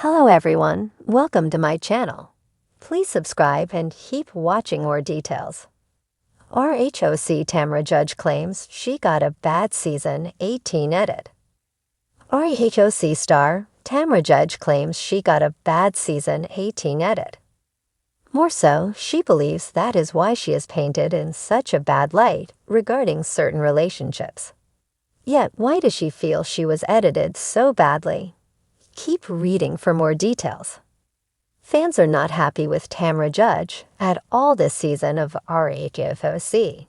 Hello everyone, welcome to my channel. Please subscribe and keep watching more details. RHOC Tamra Judge claims she got a bad season 18 edit. RHOC star Tamra Judge claims she got a bad season 18 edit. More so, she believes that is why she is painted in such a bad light regarding certain relationships. Yet why does she feel she was edited so badly? Keep reading for more details. Fans are not happy with Tamra Judge at all this season of RHOC.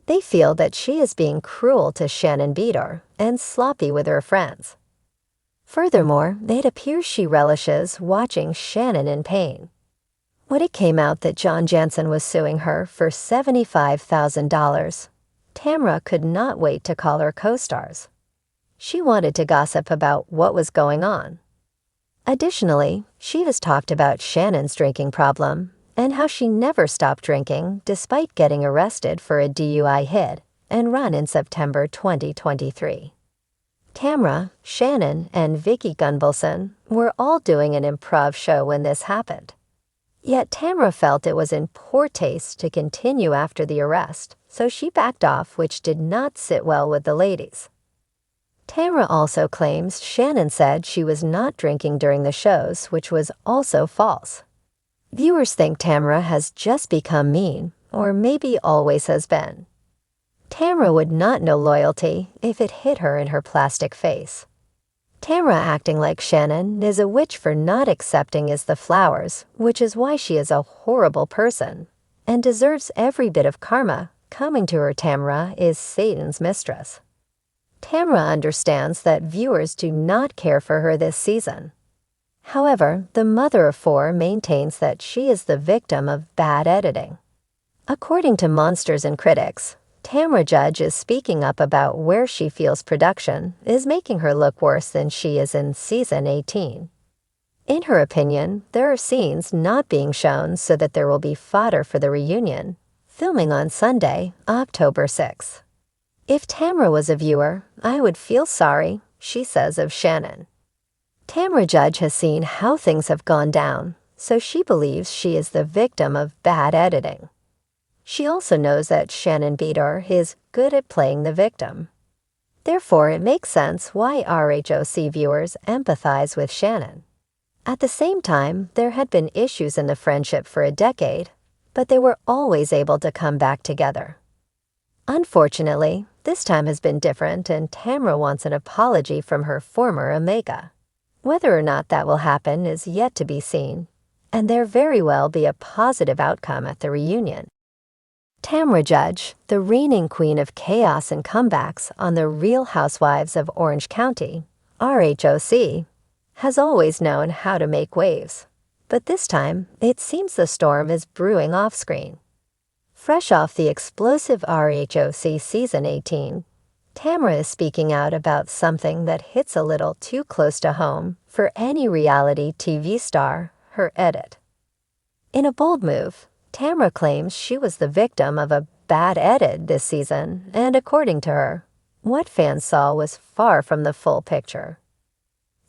They feel that she is being cruel to Shannon Beador and sloppy with her friends. Furthermore, it appears she relishes watching Shannon in pain. When it came out that John Jansen was suing her for $75,000, Tamra could not wait to call her co-stars. She wanted to gossip about what was going on. Additionally, she has talked about Shannon's drinking problem and how she never stopped drinking despite getting arrested for a DUI hit and run in September 2023. Tamra, Shannon, and Vicky Gunvalson were all doing an improv show when this happened. Yet Tamra felt it was in poor taste to continue after the arrest, so she backed off, which did not sit well with the ladies. Tamra also claims Shannon said she was not drinking during the shows, which was also false. Viewers think Tamra has just become mean, or maybe always has been. Tamra would not know loyalty if it hit her in her plastic face. Tamra acting like Shannon is a witch for not accepting is the flowers, which is why she is a horrible person and deserves every bit of karma coming to her. Tamra is Satan's mistress. Tamra understands that viewers do not care for her this season. However, the mother of four maintains that she is the victim of bad editing. According to Monsters and Critics, Tamra Judge is speaking up about where she feels production is making her look worse than she is in season 18. In her opinion, there are scenes not being shown so that there will be fodder for the reunion, filming on Sunday, October 6. If Tamra was a viewer, I would feel sorry, she says of Shannon. Tamra Judge has seen how things have gone down, so she believes she is the victim of bad editing. She also knows that Shannon Beador is good at playing the victim. Therefore, it makes sense why RHOC viewers empathize with Shannon. At the same time, there had been issues in the friendship for a decade, but they were always able to come back together. Unfortunately, this time has been different, and Tamra wants an apology from her former Omega. Whether or not that will happen is yet to be seen, and there very well be a positive outcome at the reunion. Tamra Judge, the reigning queen of chaos and comebacks on The Real Housewives of Orange County, RHOC, has always known how to make waves. But this time, it seems the storm is brewing off-screen. Fresh off the explosive RHOC Season 18, Tamra is speaking out about something that hits a little too close to home for any reality TV star, her edit. In a bold move, Tamra claims she was the victim of a bad edit this season, and according to her, what fans saw was far from the full picture.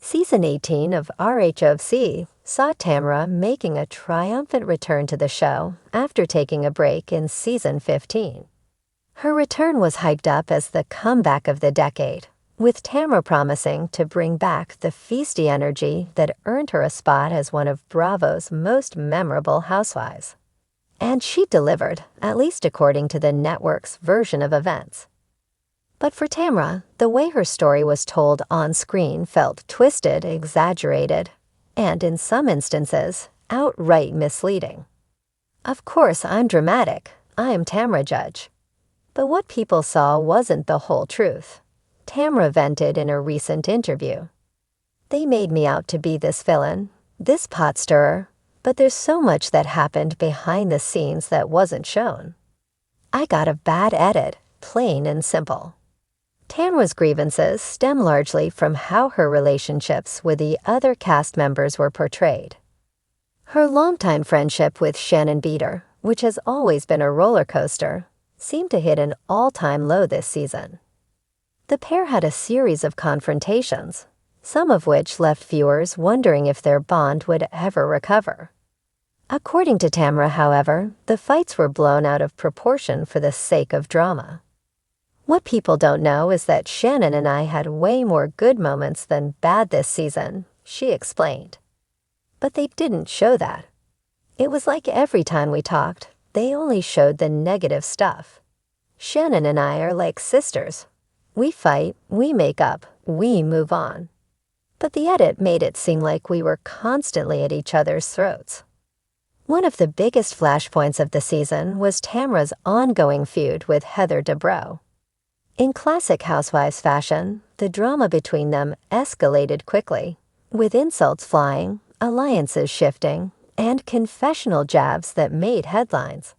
Season 18 of RHOC saw Tamra making a triumphant return to the show after taking a break in Season 15. Her return was hyped up as the comeback of the decade, with Tamra promising to bring back the feisty energy that earned her a spot as one of Bravo's most memorable housewives. And she delivered, at least according to the network's version of events. But for Tamra, the way her story was told on screen felt twisted, exaggerated, and in some instances, outright misleading. Of course, I'm dramatic. I am Tamra Judge. But what people saw wasn't the whole truth. Tamra vented in a recent interview. They made me out to be this villain, this pot stirrer, but there's so much that happened behind the scenes that wasn't shown. I got a bad edit, plain and simple. Tamra's grievances stem largely from how her relationships with the other cast members were portrayed. Her longtime friendship with Shannon Beador, which has always been a roller coaster, seemed to hit an all-time low this season. The pair had a series of confrontations, some of which left viewers wondering if their bond would ever recover. According to Tamra, however, the fights were blown out of proportion for the sake of drama. What people don't know is that Shannon and I had way more good moments than bad this season, she explained. But they didn't show that. It was like every time we talked, they only showed the negative stuff. Shannon and I are like sisters. We fight, we make up, we move on. But the edit made it seem like we were constantly at each other's throats. One of the biggest flashpoints of the season was Tamra's ongoing feud with Heather Dubrow. In classic Housewives fashion, the drama between them escalated quickly, with insults flying, alliances shifting, and confessional jabs that made headlines.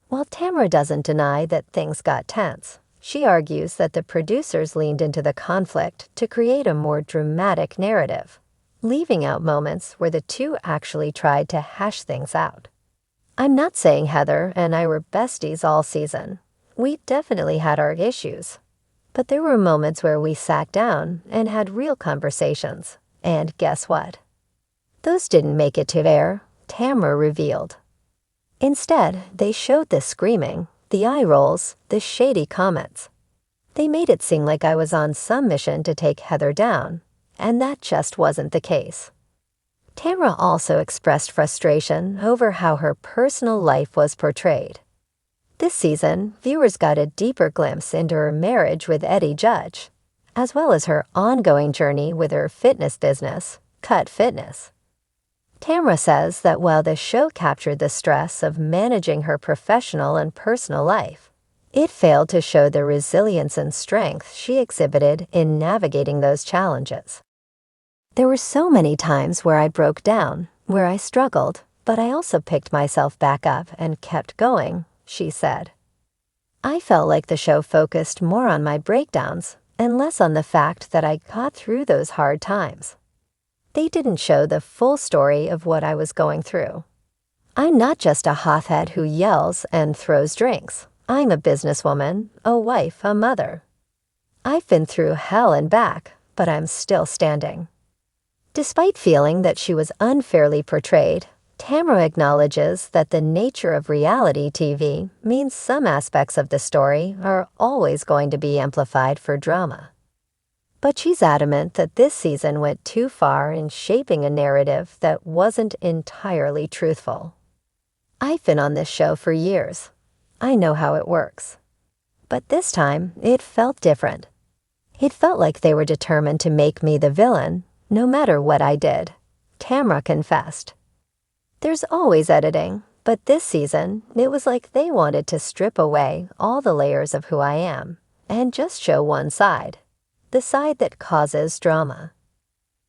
While Tamra doesn't deny that things got tense, she argues that the producers leaned into the conflict to create a more dramatic narrative, leaving out moments where the two actually tried to hash things out. I'm not saying Heather and I were besties all season. We definitely had our issues. But there were moments where we sat down and had real conversations. And guess what? Those didn't make it to air, Tamra revealed. Instead, they showed the screaming, the eye rolls, the shady comments. They made it seem like I was on some mission to take Heather down, and that just wasn't the case. Tamra also expressed frustration over how her personal life was portrayed. This season, viewers got a deeper glimpse into her marriage with Eddie Judge, as well as her ongoing journey with her fitness business, Cut Fitness. Tamra says that while the show captured the stress of managing her professional and personal life, it failed to show the resilience and strength she exhibited in navigating those challenges. There were so many times where I broke down, where I struggled, but I also picked myself back up and kept going, she said. I felt like the show focused more on my breakdowns and less on the fact that I got through those hard times. They didn't show the full story of what I was going through. I'm not just a hothead who yells and throws drinks. I'm a businesswoman, a wife, a mother. I've been through hell and back, but I'm still standing. Despite feeling that she was unfairly portrayed, Tamra acknowledges that the nature of reality TV means some aspects of the story are always going to be amplified for drama. But she's adamant that this season went too far in shaping a narrative that wasn't entirely truthful. I've been on this show for years. I know how it works. But this time, it felt different. It felt like they were determined to make me the villain, no matter what I did, Tamra confessed. There's always editing, but this season, it was like they wanted to strip away all the layers of who I am and just show one side, the side that causes drama.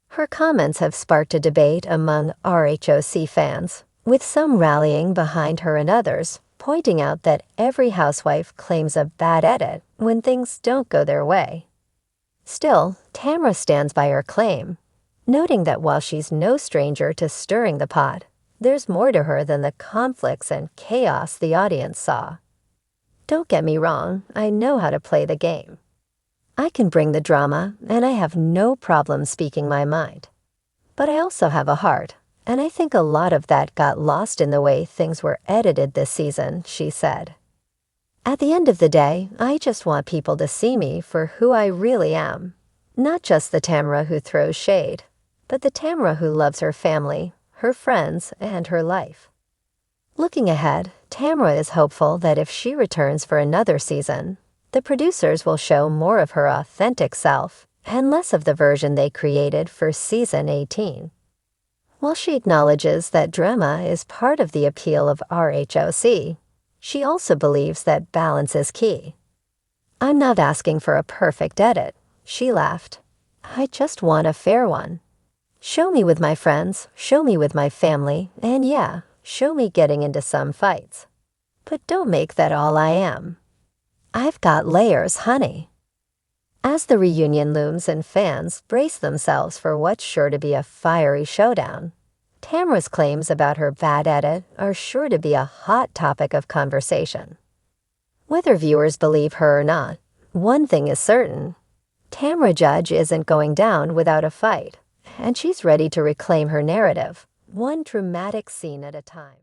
Her comments have sparked a debate among RHOC fans, with some rallying behind her and others pointing out that every housewife claims a bad edit when things don't go their way. Still, Tamra stands by her claim, noting that while she's no stranger to stirring the pot, there's more to her than the conflicts and chaos the audience saw. Don't get me wrong, I know how to play the game. I can bring the drama, and I have no problem speaking my mind. But I also have a heart, and I think a lot of that got lost in the way things were edited this season, she said. At the end of the day, I just want people to see me for who I really am. Not just the Tamra who throws shade, but the Tamra who loves her family, her friends, and her life. Looking ahead, Tamra is hopeful that if she returns for another season, the producers will show more of her authentic self and less of the version they created for season 18. While she acknowledges that drama is part of the appeal of RHOC, she also believes that balance is key. I'm not asking for a perfect edit, she laughed. I just want a fair one. Show me with my friends, show me with my family, and yeah, show me getting into some fights. But don't make that all I am. I've got layers, honey. As the reunion looms and fans brace themselves for what's sure to be a fiery showdown, Tamra's claims about her bad edit are sure to be a hot topic of conversation. Whether viewers believe her or not, one thing is certain: Tamra Judge isn't going down without a fight, and she's ready to reclaim her narrative, one dramatic scene at a time.